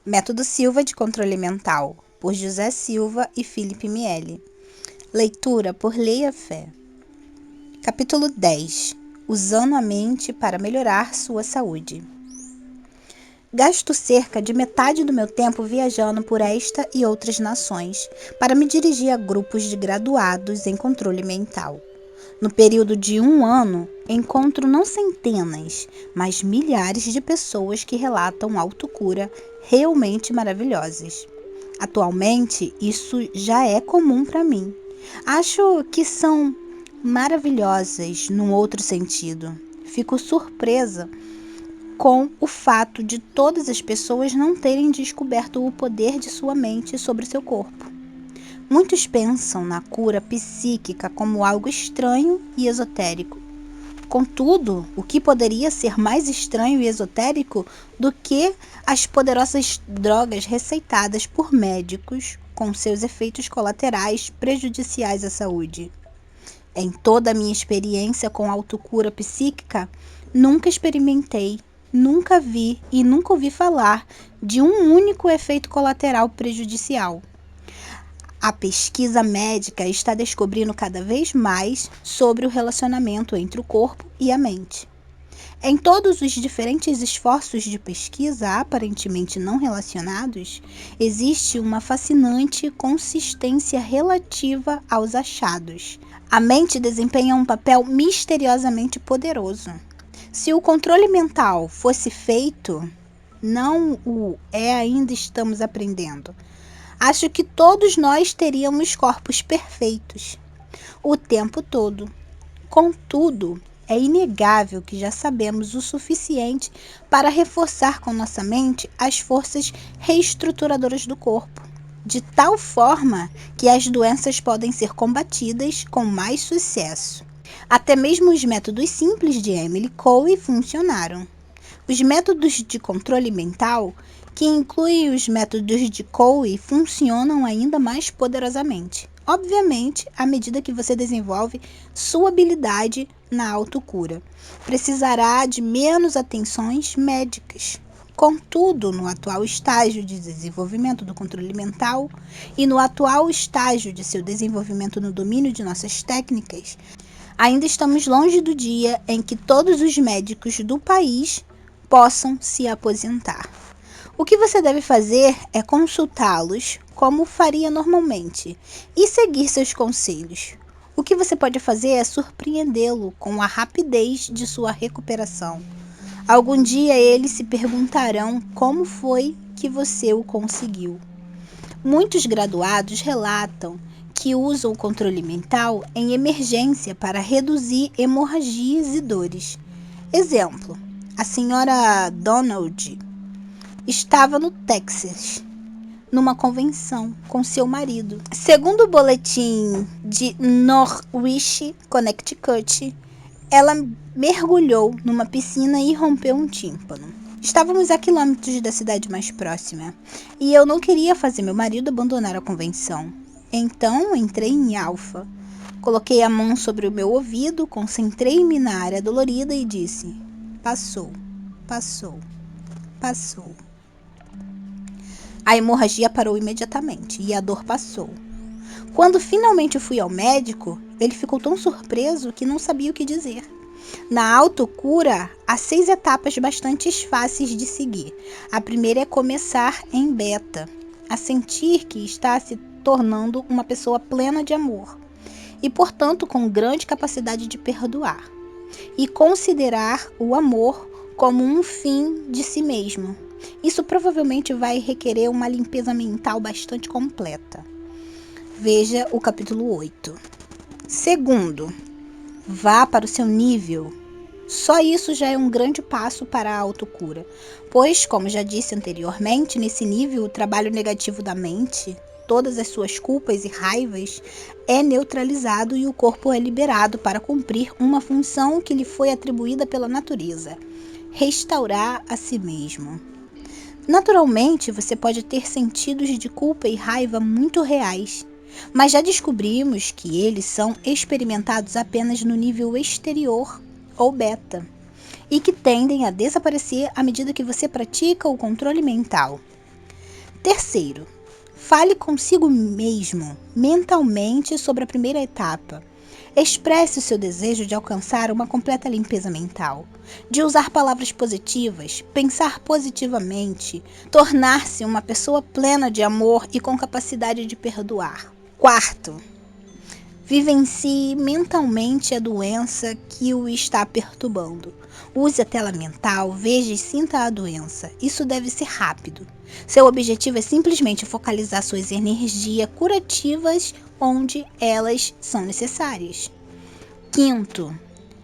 Método Silva de Controle Mental, por José Silva e Felipe Miele. Leitura por Leia Fé. Capítulo 10. Usando a mente para melhorar sua saúde. Gasto cerca de metade do meu tempo viajando por esta e outras nações para me dirigir a grupos de graduados em controle mental. No período de 1 ano, encontro não centenas, mas milhares de pessoas que relatam autocura realmente maravilhosas. Atualmente, isso já é comum para mim. Acho que são maravilhosas num outro sentido. Fico surpresa com o fato de todas as pessoas não terem descoberto o poder de sua mente sobre seu corpo. Muitos pensam na cura psíquica como algo estranho e esotérico. Contudo, o que poderia ser mais estranho e esotérico do que as poderosas drogas receitadas por médicos com seus efeitos colaterais prejudiciais à saúde? Em toda a minha experiência com autocura psíquica, nunca experimentei, nunca vi e nunca ouvi falar de um único efeito colateral prejudicial. A pesquisa médica está descobrindo cada vez mais sobre o relacionamento entre o corpo e a mente. Em todos os diferentes esforços de pesquisa aparentemente não relacionados, existe uma fascinante consistência relativa aos achados. A mente desempenha um papel misteriosamente poderoso. Se o controle mental fosse feito, não o é, ainda estamos aprendendo. Acho que todos nós teríamos corpos perfeitos o tempo todo. Contudo, é inegável que já sabemos o suficiente para reforçar com nossa mente as forças reestruturadoras do corpo, de tal forma que as doenças podem ser combatidas com mais sucesso. Até mesmo os métodos simples de Emily Coué funcionaram. Os métodos de controle mental, que incluem os métodos de Coué, funcionam ainda mais poderosamente. Obviamente, à medida que você desenvolve sua habilidade na autocura, precisará de menos atenções médicas. Contudo, no atual estágio de desenvolvimento do controle mental e no atual estágio de seu desenvolvimento no domínio de nossas técnicas, ainda estamos longe do dia em que todos os médicos do país possam se aposentar. O que você deve fazer é consultá-los como faria normalmente e seguir seus conselhos. O que você pode fazer é surpreendê-lo com a rapidez de sua recuperação. Algum dia eles se perguntarão como foi que você o conseguiu. Muitos graduados relatam que usam o controle mental em emergência para reduzir hemorragias e dores. Exemplo: a senhora Donald estava no Texas, numa convenção com seu marido. Segundo o boletim de Norwich, Connecticut, ela mergulhou numa piscina e rompeu um tímpano. Estávamos a quilômetros da cidade mais próxima, e eu não queria fazer meu marido abandonar a convenção. Então entrei em alfa. Coloquei a mão sobre o meu ouvido, concentrei-me na área dolorida e disse: passou, passou, passou. A hemorragia parou imediatamente e a dor passou. Quando finalmente fui ao médico, ele ficou tão surpreso que não sabia o que dizer. Na autocura, há 6 etapas bastante fáceis de seguir. A primeira é começar em beta, a sentir que está se tornando uma pessoa plena de amor e, portanto, com grande capacidade de perdoar, e considerar o amor como um fim de si mesmo. Isso provavelmente vai requerer uma limpeza mental bastante completa. Veja o capítulo 8. Segundo, vá para o seu nível. Só isso já é um grande passo para a autocura, pois, como já disse anteriormente, nesse nível o trabalho negativo da mente, todas as suas culpas e raivas, é neutralizado e o corpo é liberado para cumprir uma função que lhe foi atribuída pela natureza: restaurar a si mesmo. Naturalmente, você pode ter sentidos de culpa e raiva muito reais, mas já descobrimos que eles são experimentados apenas no nível exterior ou beta, e que tendem a desaparecer à medida que você pratica o controle mental. Terceiro, fale consigo mesmo mentalmente sobre a primeira etapa. Expresse o seu desejo de alcançar uma completa limpeza mental, de usar palavras positivas, pensar positivamente, tornar-se uma pessoa plena de amor e com capacidade de perdoar. Quarto, vivencie mentalmente a doença que o está perturbando. Use a tela mental, veja e sinta a doença. Isso deve ser rápido. Seu objetivo é simplesmente focalizar suas energias curativas onde elas são necessárias. Quinto,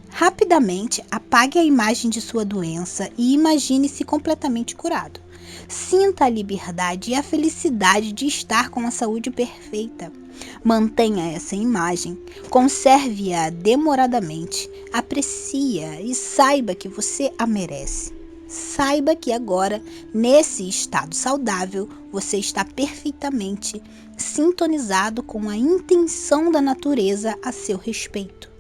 rapidamente apague a imagem de sua doença e imagine-se completamente curado. Sinta a liberdade e a felicidade de estar com a saúde perfeita. Mantenha essa imagem, conserve-a demoradamente, aprecie-a e saiba que você a merece. Saiba que agora, nesse estado saudável, você está perfeitamente sintonizado com a intenção da natureza a seu respeito.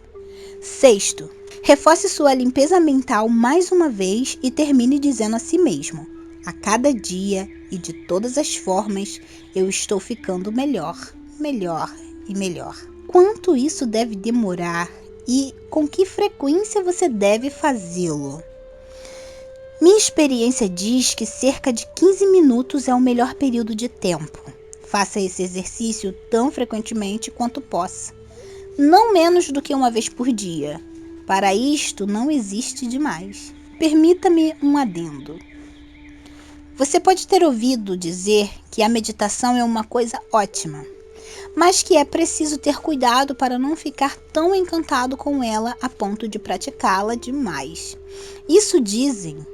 Sexto, reforce sua limpeza mental mais uma vez e termine dizendo a si mesmo: a cada dia e de todas as formas, eu estou ficando melhor, melhor e melhor. Quanto isso deve demorar e com que frequência você deve fazê-lo? Minha experiência diz que cerca de 15 minutos é o melhor período de tempo. Faça esse exercício tão frequentemente quanto possa. Não menos do que uma vez por dia. Para isto não existe demais. Permita-me um adendo. Você pode ter ouvido dizer que a meditação é uma coisa ótima, mas que é preciso ter cuidado para não ficar tão encantado com ela a ponto de praticá-la demais. Isso dizem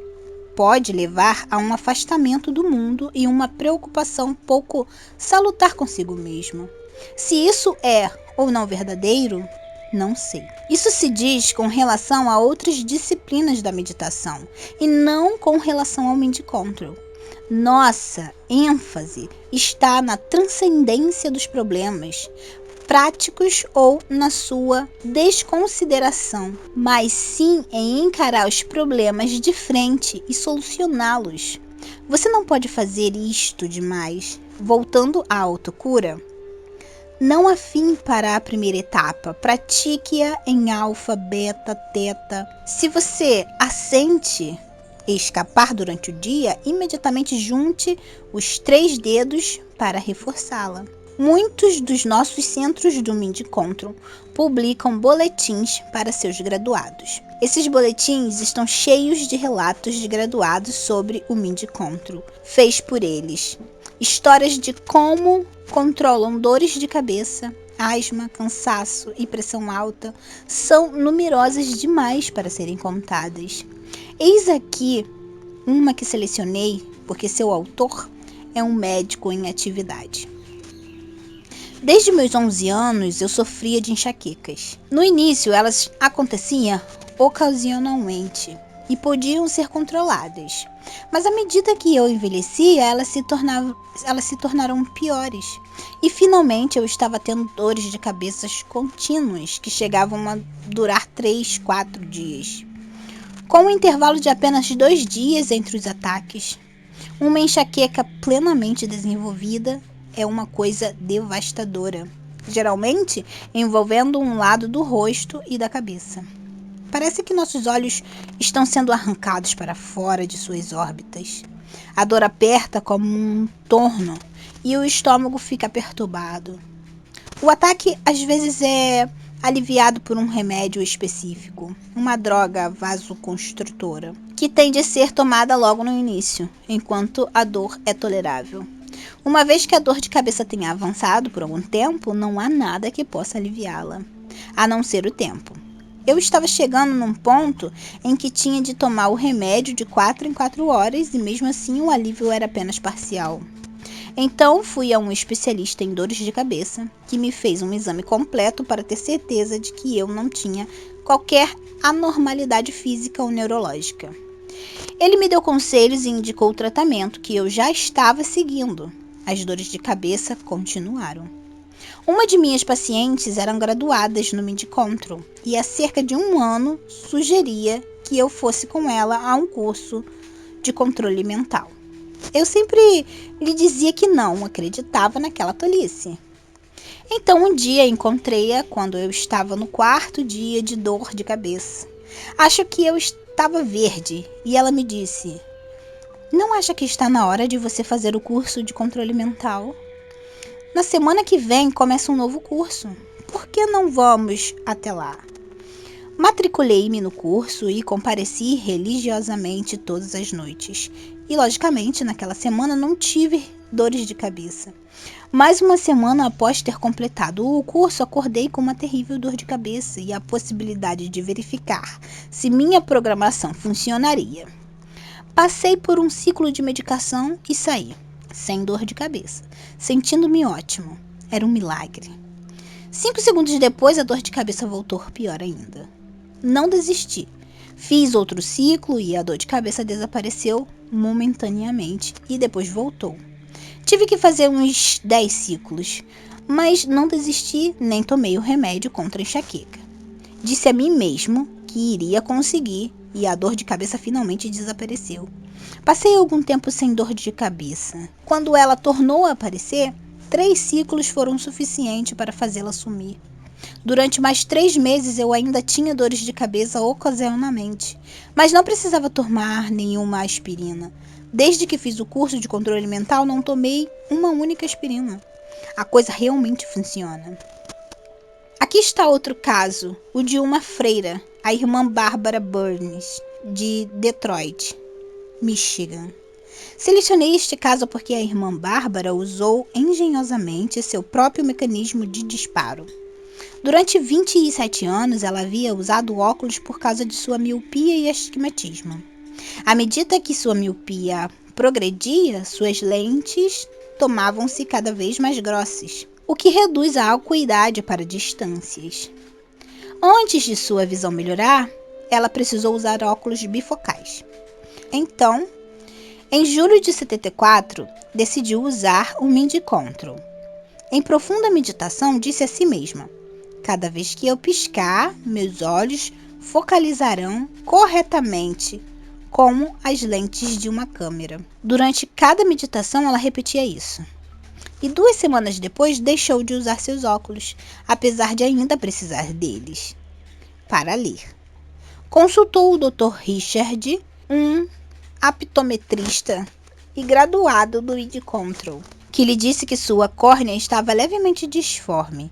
pode levar a um afastamento do mundo e uma preocupação pouco salutar consigo mesmo. Se isso é ou não verdadeiro, não sei. Isso se diz com relação a outras disciplinas da meditação e não com relação ao Mind Control. Nossa ênfase está na transcendência dos problemas práticos ou na sua desconsideração, mas sim em encarar os problemas de frente e solucioná-los. Você não pode fazer isto demais. Voltando à autocura, não há fim para a primeira etapa. Pratique-a em alfa, beta, teta. Se você a sente escapar durante o dia, imediatamente junte os 3 dedos para reforçá-la. Muitos dos nossos centros do Mind Control publicam boletins para seus graduados. Esses boletins estão cheios de relatos de graduados sobre o Mind Control, feitos por eles. Histórias de como controlam dores de cabeça, asma, cansaço e pressão alta são numerosas demais para serem contadas. Eis aqui uma que selecionei porque seu autor é um médico em atividade. Desde meus 11 anos eu sofria de enxaquecas. No início elas aconteciam ocasionalmente e podiam ser controladas, mas à medida que eu envelhecia elas se tornaram piores e finalmente eu estava tendo dores de cabeça contínuas que chegavam a durar 3, 4 dias, com um intervalo de apenas 2 dias entre os ataques. Uma enxaqueca plenamente desenvolvida é uma coisa devastadora, geralmente envolvendo um lado do rosto e da cabeça. Parece que nossos olhos estão sendo arrancados para fora de suas órbitas. A dor aperta como um torno e o estômago fica perturbado. O ataque às vezes é aliviado por um remédio específico, uma droga vasoconstrutora, que tem de ser tomada logo no início, enquanto a dor é tolerável. Uma vez que a dor de cabeça tenha avançado por algum tempo, não há nada que possa aliviá-la, a não ser o tempo. Eu estava chegando num ponto em que tinha de tomar o remédio de 4 em 4 horas e mesmo assim o alívio era apenas parcial. Então fui a um especialista em dores de cabeça, que me fez um exame completo para ter certeza de que eu não tinha qualquer anormalidade física ou neurológica. Ele me deu conselhos e indicou o tratamento que eu já estava seguindo. As dores de cabeça continuaram. Uma de minhas pacientes eram graduadas no Mind Control e há cerca de 1 ano sugeria que eu fosse com ela a um curso de controle mental. Eu sempre lhe dizia que não acreditava naquela tolice. Então um dia encontrei-a quando eu estava no quarto dia de dor de cabeça. Acho que eu estava verde e ela me disse: "Não acha que está na hora de você fazer o curso de controle mental? Na semana que vem começa um novo curso. Por que não vamos até lá?" Matriculei-me no curso e compareci religiosamente todas as noites. E, logicamente, naquela semana não tive dores de cabeça. Mais uma semana após ter completado o curso, acordei com uma terrível dor de cabeça e a possibilidade de verificar se minha programação funcionaria. Passei por um ciclo de medicação e saí, sem dor de cabeça, sentindo-me ótimo. Era um milagre. 5 segundos depois, a dor de cabeça voltou pior ainda. Não desisti. Fiz outro ciclo e a dor de cabeça desapareceu momentaneamente e depois voltou. Tive que fazer uns 10 ciclos, mas não desisti nem tomei o remédio contra a enxaqueca. Disse a mim mesmo que iria conseguir e a dor de cabeça finalmente desapareceu. Passei algum tempo sem dor de cabeça. Quando ela tornou a aparecer, 3 ciclos foram suficientes para fazê-la sumir. Durante mais 3 meses eu ainda tinha dores de cabeça ocasionalmente, mas não precisava tomar nenhuma aspirina. Desde que fiz o curso de controle mental, não tomei uma única aspirina. A coisa realmente funciona. Aqui está outro caso, o de uma freira, a irmã Barbara Burns, de Detroit, Michigan. Selecionei este caso porque a irmã Bárbara usou engenhosamente seu próprio mecanismo de disparo. Durante 27 anos, ela havia usado óculos por causa de sua miopia e astigmatismo. À medida que sua miopia progredia, suas lentes tornavam-se cada vez mais grossas, o que reduz a acuidade para distâncias. Antes de sua visão melhorar, ela precisou usar óculos bifocais. Então, em julho de 74, decidiu usar o Mind Control. Em profunda meditação, disse a si mesma: "Cada vez que eu piscar, meus olhos focalizarão corretamente como as lentes de uma câmera." Durante cada meditação, ela repetia isso. E 2 semanas depois, deixou de usar seus óculos, apesar de ainda precisar deles, para ler. Consultou o Dr. Richard, um optometrista e graduado do Mind Control, que lhe disse que sua córnea estava levemente disforme.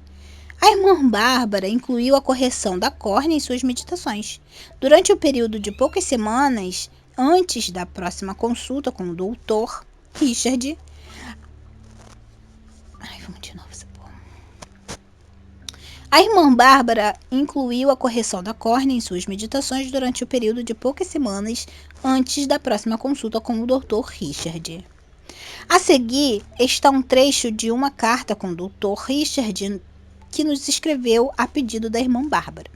A irmã Bárbara incluiu a correção da córnea em suas meditações. Durante o período de poucas semanas antes da próxima consulta com o Dr. Richard, a irmã Bárbara incluiu a correção da córnea em suas meditações durante o período de poucas semanas antes da próxima consulta com o Dr. Richard. A seguir está um trecho de uma carta com o Dr. Richard que nos escreveu a pedido da irmã Bárbara.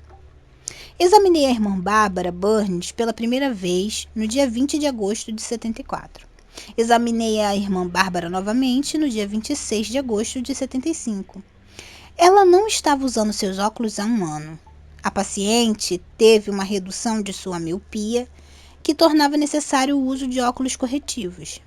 Examinei a irmã Bárbara Burns pela primeira vez no dia 20 de agosto de 74. Examinei a irmã Bárbara novamente no dia 26 de agosto de 75. Ela não estava usando seus óculos há um ano. A paciente teve uma redução de sua miopia, que tornava necessário o uso de óculos corretivos.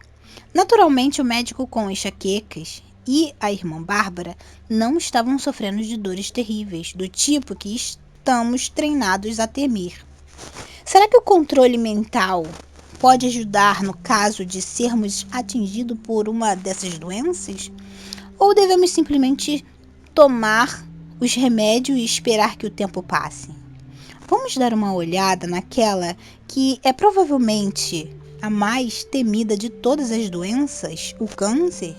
Naturalmente, o médico com enxaquecas e a irmã Bárbara não estavam sofrendo de dores terríveis, do tipo que estamos treinados a temer. Será que o controle mental pode ajudar no caso de sermos atingidos por uma dessas doenças? Ou devemos simplesmente tomar os remédios e esperar que o tempo passe? Vamos dar uma olhada naquela que é provavelmente a mais temida de todas as doenças, o câncer?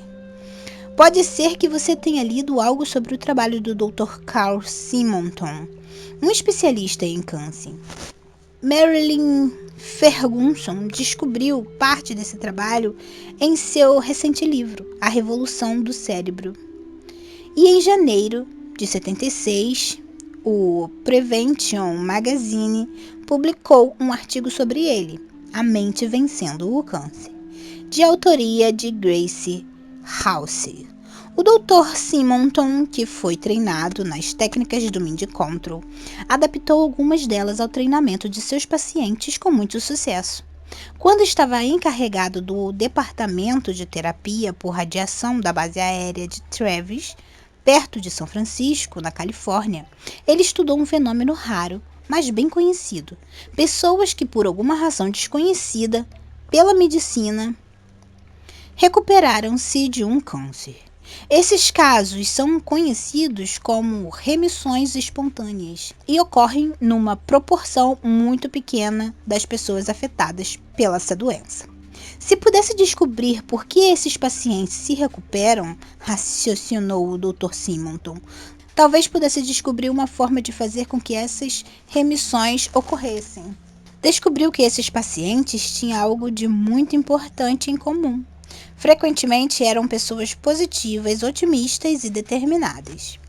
Pode ser que você tenha lido algo sobre o trabalho do Dr. Carl Simonton, um especialista em câncer. Marilyn Ferguson descobriu parte desse trabalho em seu recente livro, A Revolução do Cérebro. E em janeiro de 76, o Prevention Magazine publicou um artigo sobre ele, A Mente Vencendo o Câncer, de autoria de Grace Halsey. O Dr. Simonton, que foi treinado nas técnicas do Mind Control, adaptou algumas delas ao treinamento de seus pacientes com muito sucesso. Quando estava encarregado do departamento de terapia por radiação da base aérea de Travis, perto de São Francisco, na Califórnia, ele estudou um fenômeno raro, mas bem conhecido. Pessoas que, por alguma razão desconhecida pela medicina, recuperaram-se de um câncer. Esses casos são conhecidos como remissões espontâneas e ocorrem numa proporção muito pequena das pessoas afetadas pela essa doença. Se pudesse descobrir por que esses pacientes se recuperam, raciocinou o Dr. Simonton, talvez pudesse descobrir uma forma de fazer com que essas remissões ocorressem. Descobriu que esses pacientes tinham algo de muito importante em comum. Frequentemente eram pessoas positivas, otimistas e determinadas.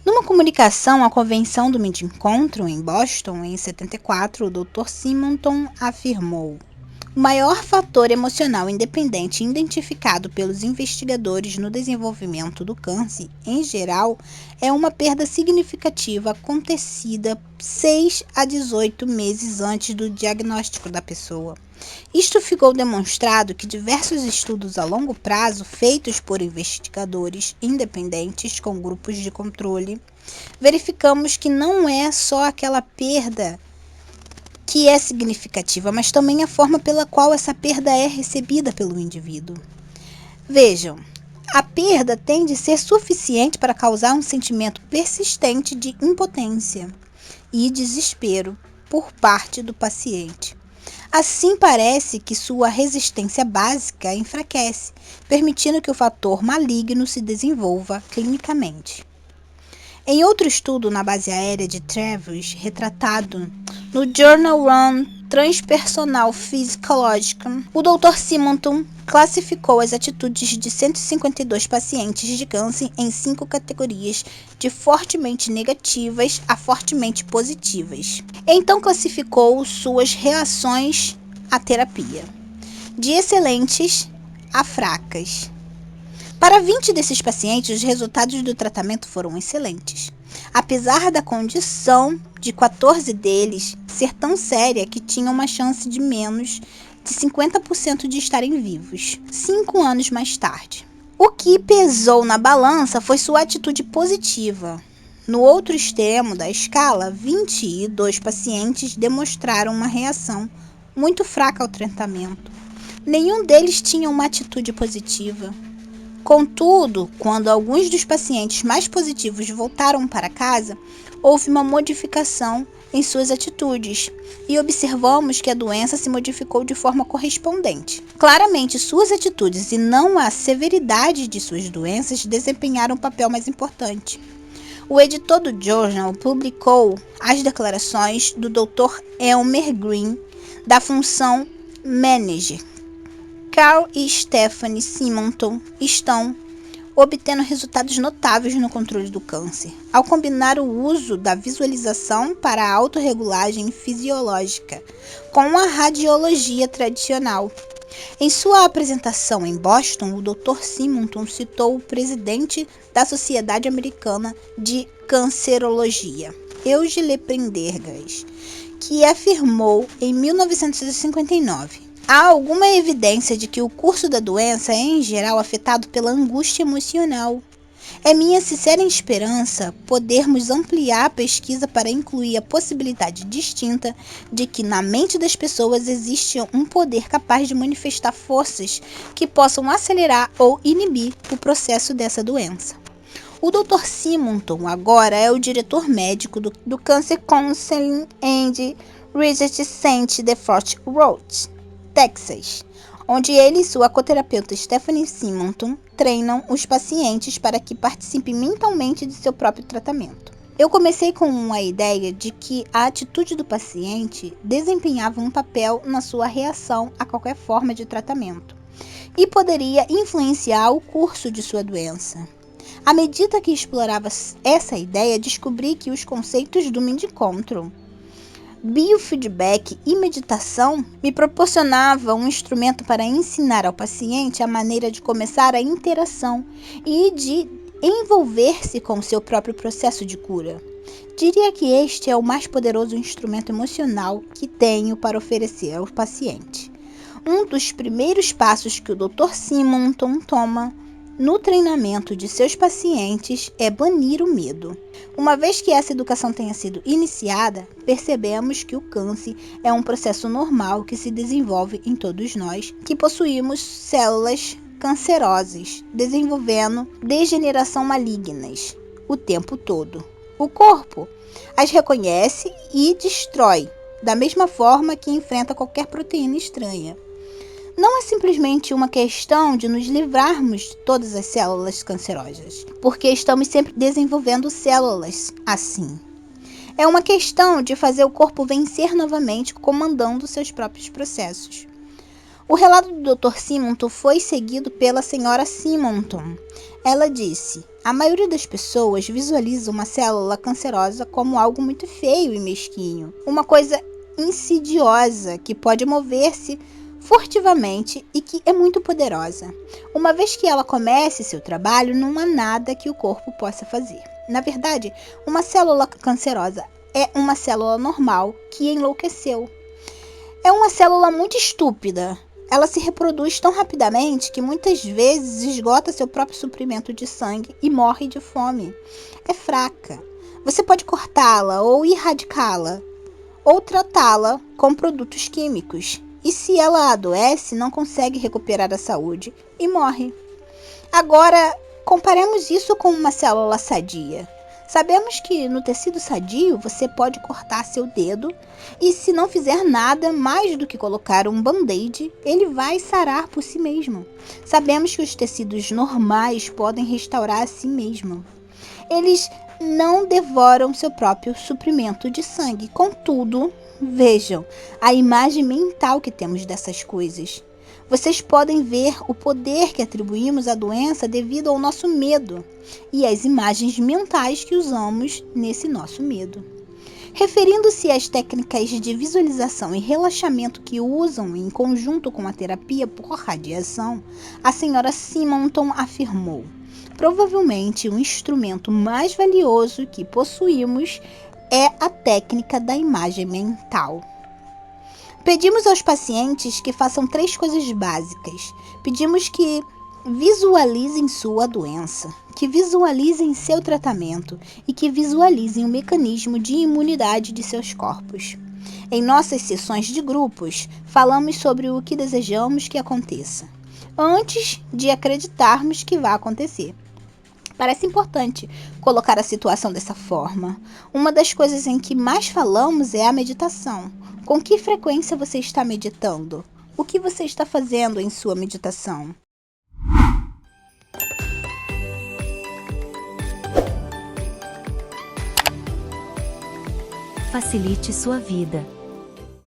Numa comunicação à convenção do Mid-Encontro em Boston, em 74, o Dr. Simonton afirmou: o maior fator emocional independente identificado pelos investigadores no desenvolvimento do câncer, em geral, é uma perda significativa acontecida 6 a 18 meses antes do diagnóstico da pessoa. Isto ficou demonstrado que diversos estudos a longo prazo feitos por investigadores independentes com grupos de controle, verificamos que não é só aquela perda que é significativa, mas também a forma pela qual essa perda é recebida pelo indivíduo. Vejam, a perda tem de ser suficiente para causar um sentimento persistente de impotência e desespero por parte do paciente. Assim, parece que sua resistência básica enfraquece, permitindo que o fator maligno se desenvolva clinicamente. Em outro estudo na base aérea de Travis, retratado no Journal Run Transpersonal Physiological, o Dr. Simonton classificou as atitudes de 152 pacientes de câncer em 5 categorias, de fortemente negativas a fortemente positivas. Então classificou suas reações à terapia, de excelentes a fracas. Para 20 desses pacientes, os resultados do tratamento foram excelentes, apesar da condição de 14 deles ser tão séria que tinham uma chance de menos de 50% de estarem vivos, 5 anos mais tarde. O que pesou na balança foi sua atitude positiva. No outro extremo da escala, 22 pacientes demonstraram uma reação muito fraca ao tratamento. Nenhum deles tinha uma atitude positiva. Contudo, quando alguns dos pacientes mais positivos voltaram para casa, houve uma modificação em suas atitudes e observamos que a doença se modificou de forma correspondente. Claramente, suas atitudes e não a severidade de suas doenças desempenharam um papel mais importante. O editor do Journal publicou as declarações do Dr. Elmer Green da função Manager. Carl e Stephanie Simonton estão obtendo resultados notáveis no controle do câncer, ao combinar o uso da visualização para a autorregulagem fisiológica com a radiologia tradicional. Em sua apresentação em Boston, o Dr. Simonton citou o presidente da Sociedade Americana de Cancerologia, Eugene Prendergast, que afirmou em 1959: há alguma evidência de que o curso da doença é, em geral, afetado pela angústia emocional. É minha sincera esperança podermos ampliar a pesquisa para incluir a possibilidade distinta de que na mente das pessoas existe um poder capaz de manifestar forças que possam acelerar ou inibir o processo dessa doença. O Dr. Simonton agora é o diretor médico do Cancer Counseling and Research Center de Fort Worth, Texas, onde ele e sua coterapeuta Stephanie Simonton treinam os pacientes para que participem mentalmente de seu próprio tratamento. Eu comecei com a ideia de que a atitude do paciente desempenhava um papel na sua reação a qualquer forma de tratamento e poderia influenciar o curso de sua doença. À medida que explorava essa ideia, descobri que os conceitos do Mid-Encontro, biofeedback e meditação me proporcionava um instrumento para ensinar ao paciente a maneira de começar a interação e de envolver-se com o seu próprio processo de cura. Diria que este é o mais poderoso instrumento emocional que tenho para oferecer ao paciente. Um dos primeiros passos que o Dr. Simonton toma no treinamento de seus pacientes é banir o medo. Uma vez que essa educação tenha sido iniciada, percebemos que o câncer é um processo normal que se desenvolve em todos nós, que possuímos células cancerosas, desenvolvendo degeneração malignas o tempo todo. O corpo as reconhece e destrói, da mesma forma que enfrenta qualquer proteína estranha. Não é simplesmente uma questão de nos livrarmos de todas as células cancerosas, porque estamos sempre desenvolvendo células assim. É uma questão de fazer o corpo vencer novamente, comandando seus próprios processos. O relato do Dr. Simonton foi seguido pela Sra. Simonton. Ela disse: a maioria das pessoas visualiza uma célula cancerosa como algo muito feio e mesquinho, uma coisa insidiosa que pode mover-se furtivamente e que é muito poderosa. Uma vez que ela comece seu trabalho, não há nada que o corpo possa fazer. Na verdade, uma célula cancerosa é uma célula normal que enlouqueceu. É uma célula muito estúpida. Ela se reproduz tão rapidamente que muitas vezes esgota seu próprio suprimento de sangue e morre de fome. É fraca. Você pode cortá-la ou erradicá-la ou tratá-la com produtos químicos. E se ela adoece, não consegue recuperar a saúde e morre. Agora, comparemos isso com uma célula sadia. Sabemos que no tecido sadio você pode cortar seu dedo e, se não fizer nada mais do que colocar um band-aid, ele vai sarar por si mesmo. Sabemos que os tecidos normais podem restaurar a si mesmo. Eles não devoram seu próprio suprimento de sangue. Contudo, vejam a imagem mental que temos dessas coisas. Vocês podem ver o poder que atribuímos à doença devido ao nosso medo e às imagens mentais que usamos nesse nosso medo. Referindo-se às técnicas de visualização e relaxamento que usam em conjunto com a terapia por radiação, a Sra. Simonton afirmou: provavelmente o instrumento mais valioso que possuímos é a técnica da imagem mental. Pedimos aos pacientes que façam 3 coisas básicas. Pedimos que visualizem sua doença, que visualizem seu tratamento e que visualizem o mecanismo de imunidade de seus corpos. Em nossas sessões de grupos, falamos sobre o que desejamos que aconteça, antes de acreditarmos que vai acontecer. Parece importante colocar a situação dessa forma. Uma das coisas em que mais falamos é a meditação. Com que frequência você está meditando? O que você está fazendo em sua meditação? Facilite sua vida.